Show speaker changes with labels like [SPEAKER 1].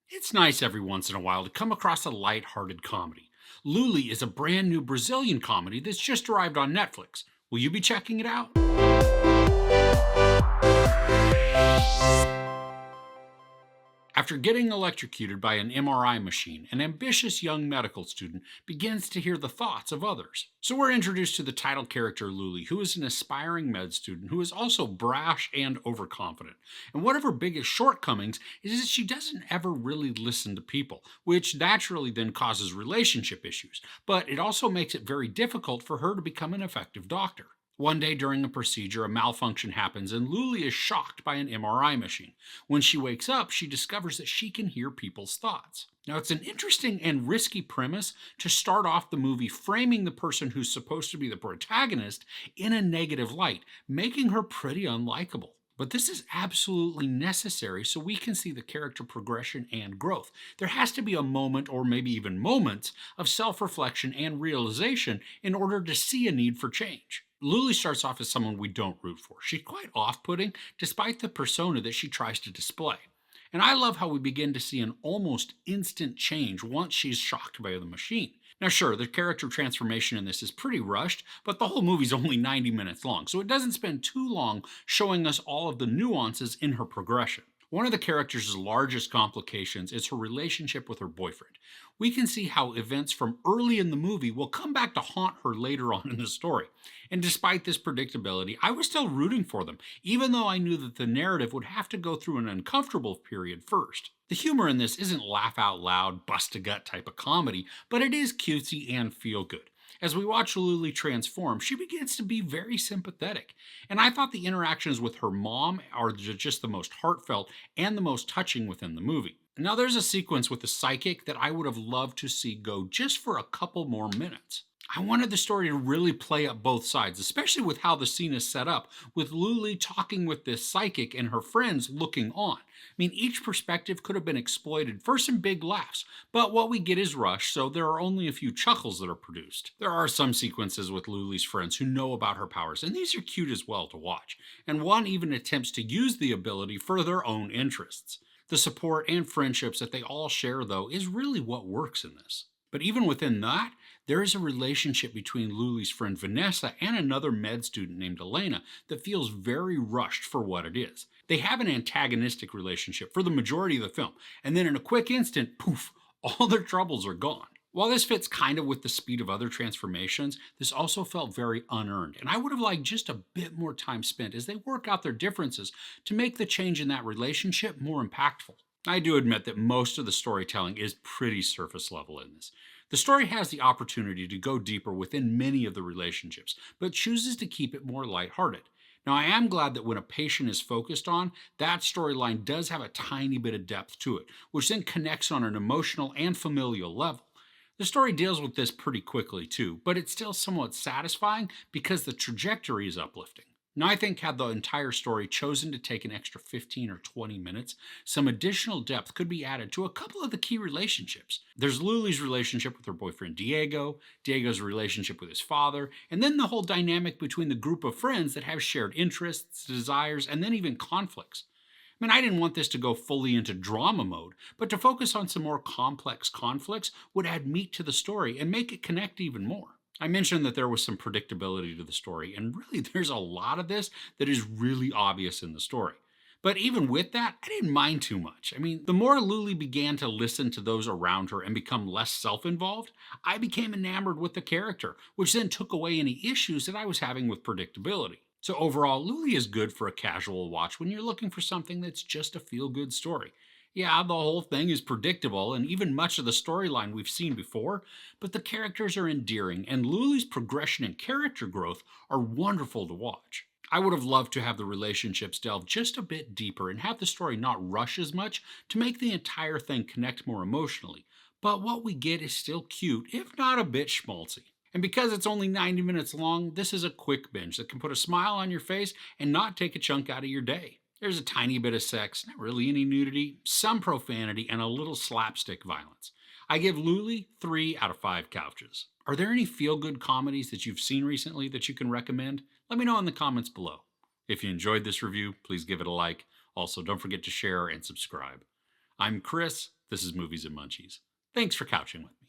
[SPEAKER 1] It's nice every once in a while to come across a lighthearted comedy. Lulli is a brand new Brazilian comedy that's just arrived on Netflix. Will you be checking it out? After getting electrocuted by an MRI machine, an ambitious young medical student begins to hear the thoughts of others. So we're introduced to the title character Lulli, who is an aspiring med student who is also brash and overconfident. And one of her biggest shortcomings is that she doesn't ever really listen to people, which naturally then causes relationship issues. But it also makes it very difficult for her to become an effective doctor. One day during a procedure, a malfunction happens, and Luli is shocked by an MRI machine. When she wakes up, she discovers that she can hear people's thoughts. Now, it's an interesting and risky premise to start off the movie framing the person who's supposed to be the protagonist in a negative light, making her pretty unlikable. But this is absolutely necessary so we can see the character progression and growth. There has to be a moment, or maybe even moments, of self reflection and realization in order to see a need for change. Luli starts off as someone we don't root for. She's quite off putting despite the persona that she tries to display. And I love how we begin to see an almost instant change once she's shocked by the machine. Now, sure, the character transformation in this is pretty rushed, but the whole movie's only 90 minutes long, so it doesn't spend too long showing us all of the nuances in her progression. One of the character's largest complications is her relationship with her boyfriend. We can see how events from early in the movie will come back to haunt her later on in the story. And despite this predictability, I was still rooting for them, even though I knew that the narrative would have to go through an uncomfortable period first. The humor in this isn't laugh out loud, bust a gut type of comedy, but it is cutesy and feel good. As we watch Luli transform, she begins to be very sympathetic. And I thought the interactions with her mom are just the most heartfelt and the most touching within the movie. Now, there's a sequence with the psychic that I would have loved to see go just for a couple more minutes. I wanted the story to really play up both sides, especially with how the scene is set up, with Luli talking with this psychic and her friends looking on. I mean, each perspective could have been exploited for some big laughs, but what we get is rushed, so there are only a few chuckles that are produced. There are some sequences with Luli's friends who know about her powers, and these are cute as well to watch, and one even attempts to use the ability for their own interests. The support and friendships that they all share, though, is really what works in this. But even within that, there is a relationship between Luli's friend Vanessa and another med student named Elena that feels very rushed for what it is. They have an antagonistic relationship for the majority of the film, and then in a quick instant, poof, all their troubles are gone. While this fits kind of with the speed of other transformations, this also felt very unearned, and I would have liked just a bit more time spent as they work out their differences to make the change in that relationship more impactful. I do admit that most of the storytelling is pretty surface level in this. The story has the opportunity to go deeper within many of the relationships, but chooses to keep it more lighthearted. Now, I am glad that when a patient is focused on, that storyline does have a tiny bit of depth to it, which then connects on an emotional and familial level. The story deals with this pretty quickly too, but it's still somewhat satisfying because the trajectory is uplifting. Now, I think had the entire story chosen to take an extra 15 or 20 minutes, some additional depth could be added to a couple of the key relationships. There's Luli's relationship with her boyfriend Diego, Diego's relationship with his father, and then the whole dynamic between the group of friends that have shared interests, desires, and then even conflicts. I mean, I didn't want this to go fully into drama mode, but to focus on some more complex conflicts would add meat to the story and make it connect even more. I mentioned that there was some predictability to the story, and really there's a lot of this that is really obvious in the story. But even with that, I didn't mind too much. I mean, the more Luli began to listen to those around her and become less self involved, I became enamored with the character, which then took away any issues that I was having with predictability. So overall, Luli is good for a casual watch when you're looking for something that's just a feel good story. Yeah, the whole thing is predictable, and even much of the storyline we've seen before, but the characters are endearing, and Luli's progression and character growth are wonderful to watch. I would have loved to have the relationships delve just a bit deeper and have the story not rush as much to make the entire thing connect more emotionally, but what we get is still cute, if not a bit schmaltzy. And because it's only 90 minutes long, this is a quick binge that can put a smile on your face and not take a chunk out of your day. There's a tiny bit of sex, not really any nudity, some profanity, and a little slapstick violence. I give Luli 3 out of 5 couches. Are there any feel-good comedies that you've seen recently that you can recommend? Let me know in the comments below. If you enjoyed this review, please give it a like. Also, don't forget to share and subscribe. I'm Chris, This is Movies and Munchies. Thanks for couching with me.